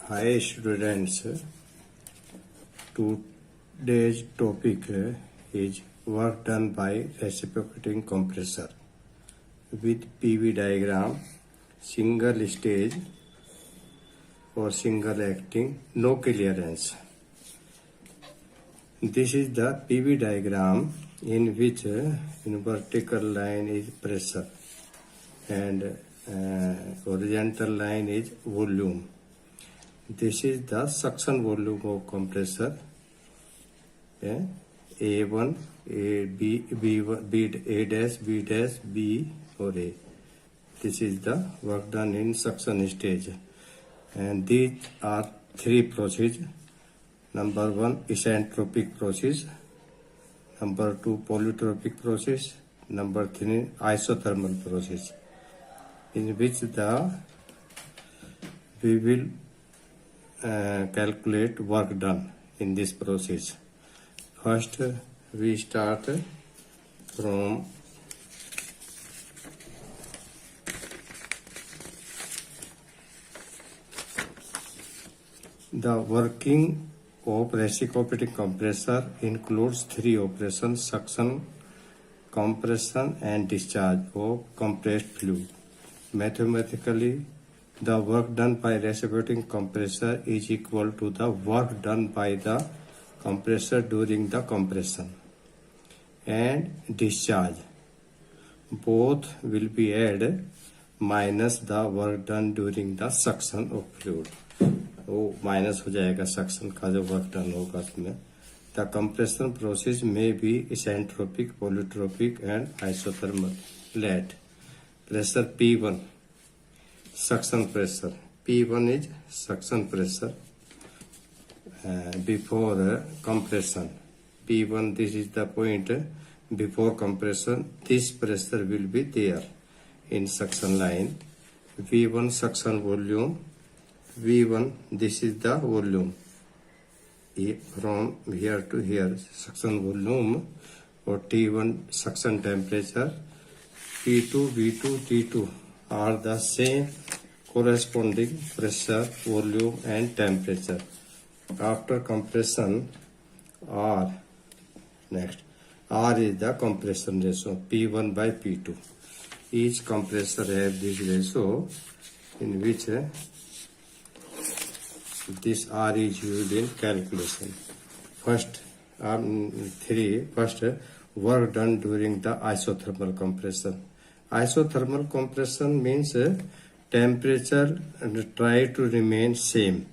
Hi students, today's topic is work done by reciprocating compressor with PV diagram, single stage or single acting, no clearance. This is the PV diagram in which in vertical line is pressure and horizontal line is volume. This is the suction volume of compressor. A1, A, B, B1, B, A dash, B dash, B or A. This is the work done in suction stage. And these are three processes. Number one, isentropic process. Number two, polytropic process. Number three, isothermal process. In which we will calculate work done in this process. First, we start from the working of reciprocating compressor includes three operations: suction, compression, and discharge of compressed fluid. Mathematically, the work done by reciprocating compressor is equal to the work done by the compressor during the compression and discharge. Both will be added minus the work done during the suction of fluid. वो minus हो जाएगा suction का जो work done होगा उसमें. The compression process may be isentropic, polytropic and isothermal. Let pressure P1, suction pressure. P1 is suction pressure before compression. P1, this is the point before compression. This pressure will be there in suction line. V1 suction volume. V1, this is the volume. From here to here, suction volume, or T1 suction temperature. P2, V2, T2 are the same corresponding pressure, volume and temperature. After compression, R, next. R is the compression ratio, P1 by P2. Each compressor has this ratio in which this R is used in calculation. First, first work done during the isothermal compression. Isothermal compression means temperature try to remain same,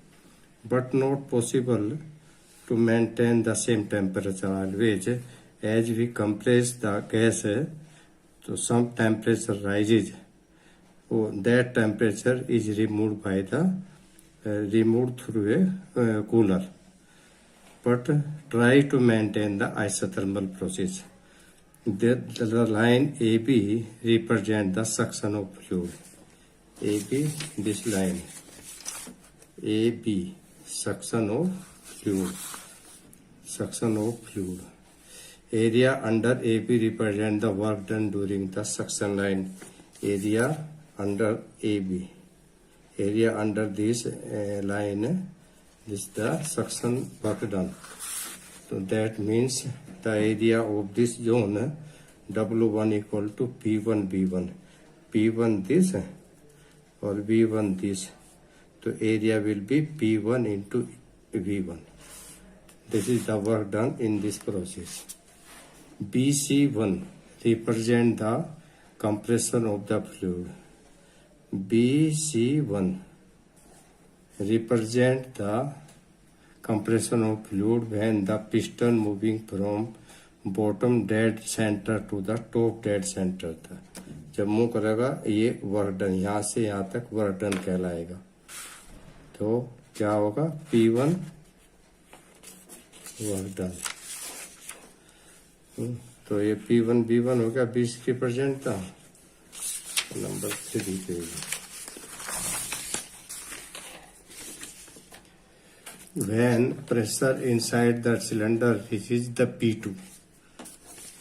but not possible to maintain the same temperature always. As we compress the gas, so some temperature rises. So that temperature is removed by the removed through a cooler, but try to maintain the isothermal process. The line AB represents the suction of fluid. AB, this line. AB, suction of fluid. Suction of fluid. Area under AB represents the work done during the suction line. Area under AB. Area under this line, this is the suction work done. So that means the area of this zone W1 equal to P1 B1. P1 this or V1 this. So area will be P1 into V1. This is the work done in this process. BC1 represent the compression of the fluid. BC1 represent the compression of fluid when the piston moving from bottom dead center to the top dead center था. जब move करेगा ये work done, यहाँ से यहाँ तक work done कहलाएगा. तो क्या होगा? P1 work done. तो ये P1 B1 हो गया. 20 रिप्रेजेंट था. Number 3 page. When pressure inside the cylinder reaches the P2,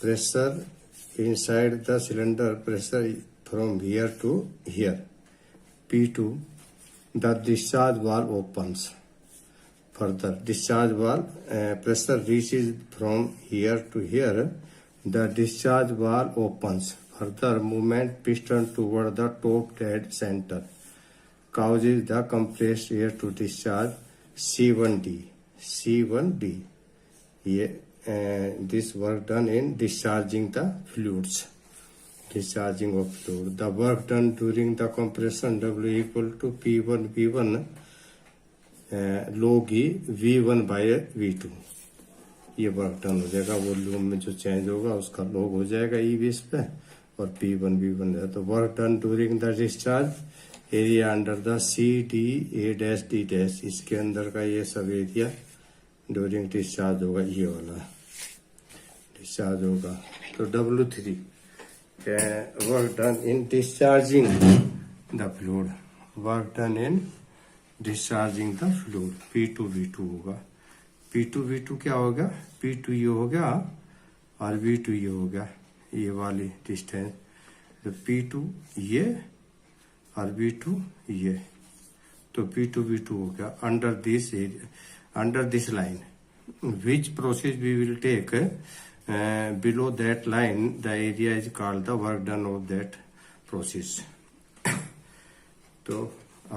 pressure inside the cylinder, pressure from here to here, P2 the discharge valve opens. Further, discharge valve pressure reaches from here to here. The discharge valve opens. Further movement piston toward the top dead center causes the compressed air to discharge C1D. C1D. This work done in discharging the fluids. Discharging of fluid. The work done during the compression W equal to P1 V1 log E V1 by V2. ये work done हो जाएगा, volume में जो change होगा उसका log हो जाएगा ई base पे और P1 V1 है। तो work done during the discharge area under the C D A dash D dash, इसके अंदर का ये सब एरिया ड्यूरिंग डिस्चार्ज होगा, ये वाला डिस्चार्ज होगा। तो W3 work done in discharging the fluid, work done in discharging the fluid P2 V2 होगा। P2 V2 क्या होगा, P2 ये हो गया और V2 ये हो गया, ये वाली डिस्टेंस। तो P2 ये और V2 ये, तो P2 V2 हो गया under this area, under this line which process we will take below that line, the area is called the work done of that process. तो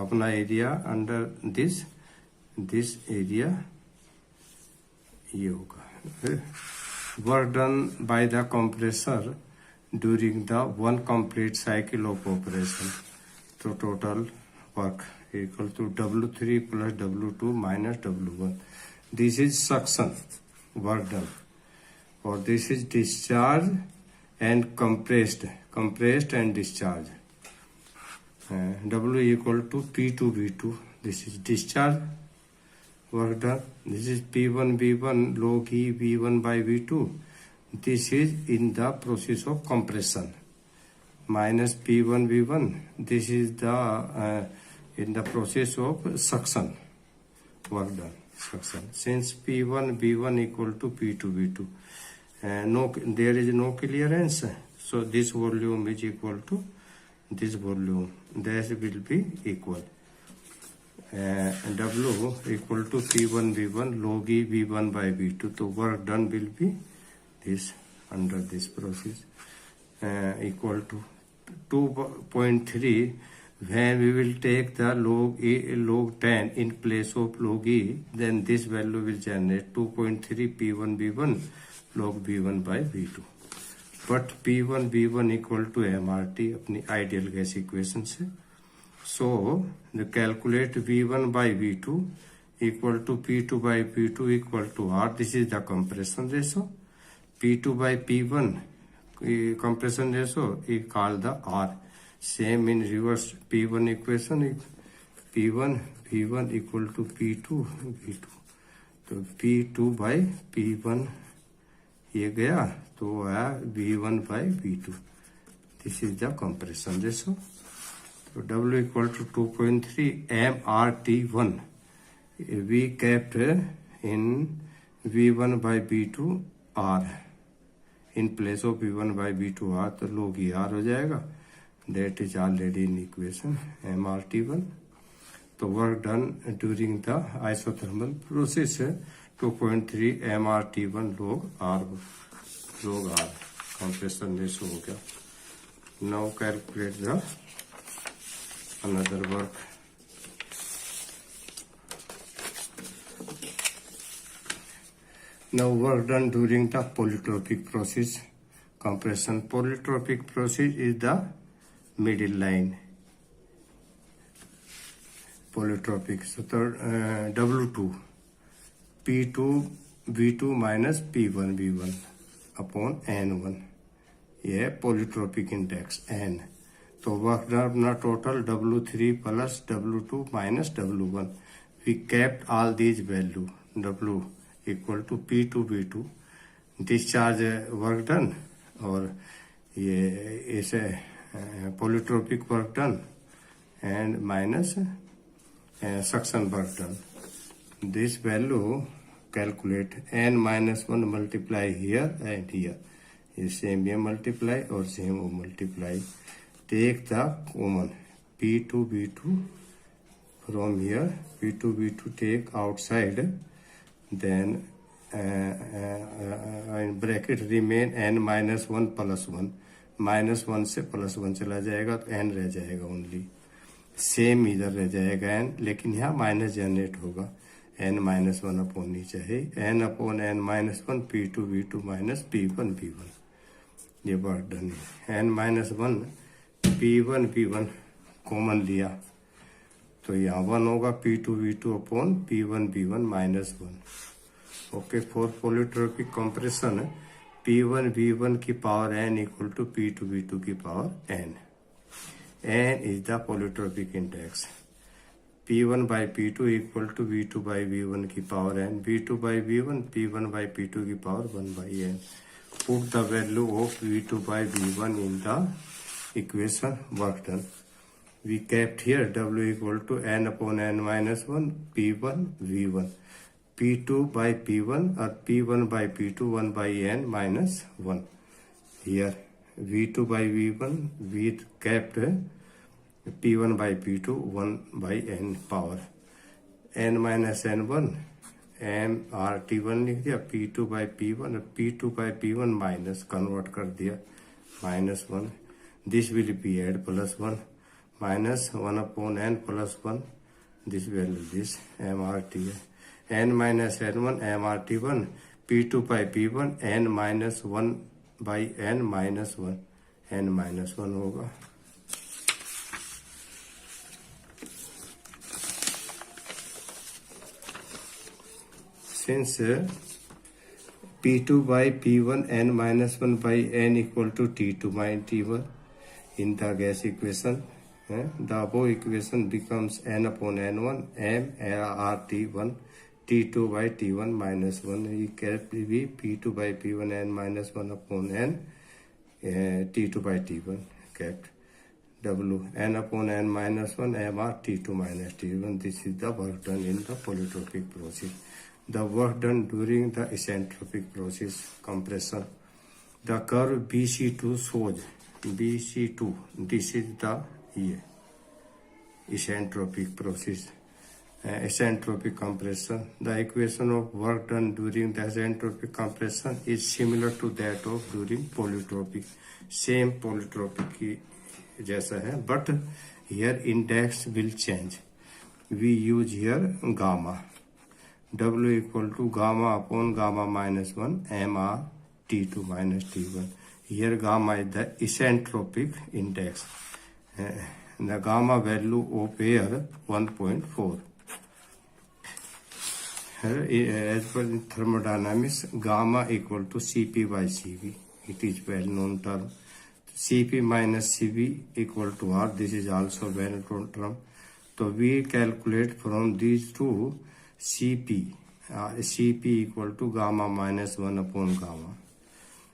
अपना एरिया अंडर दिस एरिया ये होगा। Work done by the compressor during the one complete cycle of operation, तो total work equal to W3 plus W2 minus W1। This is suction work done और this is discharge and compressed and discharge. W equal to P2 V2. This is discharge work done. This is P1 V1 log E V1 by V2. This is in the process of compression. Minus P1 V1. This is the in the process of suction work done. Suction. Since P1 V1 equal to P2 V2. No, there is no clearance. So this volume is equal to this volume. That will be equal. W equal to P1 V1 log E V1 by V2. So work done will be this under this process equal to 2.3. When we will take the log 10 in place of log E, then this value will generate 2.3 P1 V1 log V1 by V2. But P1 V1 equal to MRT अपनी ideal gas equation से. So the calculate V1 by V2 equal to P2 by P2 equal to R. This is the compression ratio. P2 by P1 compression ratio is called the R. Same in reverse P1 equation is P1 V1 equal to P2 V2. तो P2 by P1 ये गया तो है V1 by V2. This is the compression ratio. So W equal to 2.3 MRT1. We kept in V1 by V2 R. In place of V1 by V2 R, तो log R हो जाएगा. That is already in equation MRT1. तो work done during the isothermal process 2.3 MRT1 log R. Compression ratio हो गया. Now calculate the another work. Now work done during the polytropic process compression. Polytropic process is the middle line. Polytropic. So W2 P2 V2 minus P1 V1 upon N1. ये polytropic index N. तो work done अपना total W3 plus W2 minus W1. We kept all these value. W equal to P2 V2. Discharge work done और ये ऐसे polytropic work done and minus suction work done. This value calculate N minus 1 multiply here and here. ये same ये multiply और same वो multiply. Take the common P2 V2 from here V2 take outside, then in bracket remain n minus 1 plus 1, minus 1 से plus 1 चला जाएगा तो n रह जाएगा ओनली, सेम इधर रह जाएगा n, लेकिन यहाँ माइनस जनरेट होगा, n माइनस 1 अपॉन नीचे है n upon n minus 1 P2 V2 minus P1 V1, ये वर्क डन है। n minus 1 P1 V1 common लिया तो यहाँ 1 होगा P2 V2 upon P1 V1 minus 1। Okay, for polytropic compression P1 V1 की power n equal to P2 V2 की power n। n is the polytropic index. P1 by P2 equal to V2 by V1 की power n, V2 by V1 P1 by P2 की power 1 by n। Put the value of V2 by V1 in the equation, work done। We kept here W equal to n upon n minus 1 P1 V1, P2 by P1 or P1 by P2 1 by n minus 1। Here V2 by V1 we kept P1 by P2 1 by n power n minus n1 m RT1 लिख दिया, P2 by P1 और P2 by P1 minus convert कर दिया minus 1, this will be add plus 1 minus 1 upon n plus 1, this value this m RT है n minus n1 m RT1 P2 by P1 n minus 1 by n minus 1, n minus 1 होगा। Since P2 by P1 n minus 1 by n equal to T2 minus T1 in the gas equation, the above equation becomes n upon n1 m RT1 T2 by T1 minus 1, ये kept भी P2 by P1 n minus 1 upon n T2 by T1 kept W n upon n minus 1 m R T2 minus T1, this is the work done in the polytropic process। The work done during the isentropic process compression, the curve BC2 shows BC2, this is the isentropic process, isentropic compression। The equation of work done during the isentropic compression is similar to that of during polytropic, same polytropic की जैसा है, but here index will change। We use here gamma, W equal to gamma upon gamma minus 1 mR T2 minus T1, here gamma is the isentropic index, the gamma value of air 1.4। As per thermodynamics, gamma equal to Cp by Cv, it is well known term। Cp minus Cv equal to R, this is also well known term। So we calculate from these two Cp, Cp equal to gamma minus 1 upon gamma,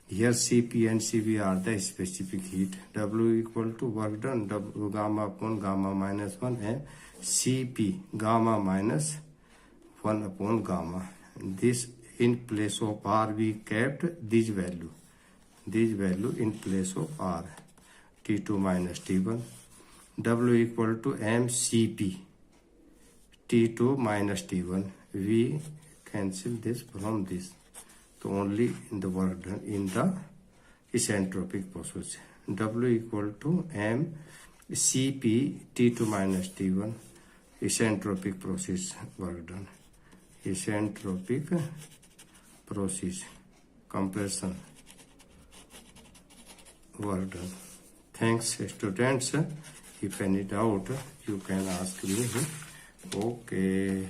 here Cp and Cv are the specific heat, W equal to work done W gamma upon gamma minus 1 and Cp gamma minus 1 upon gamma, this in place of R we kept this value in place of R, T2 minus T1, W equal to m Cp T2 minus T1, we cancel this from this, so only in the work done in the isentropic process, W equal to m Cp T2 minus T1, isentropic process work done, isentropic process compression work done। Thanks students, if any doubt you can ask me। Okay।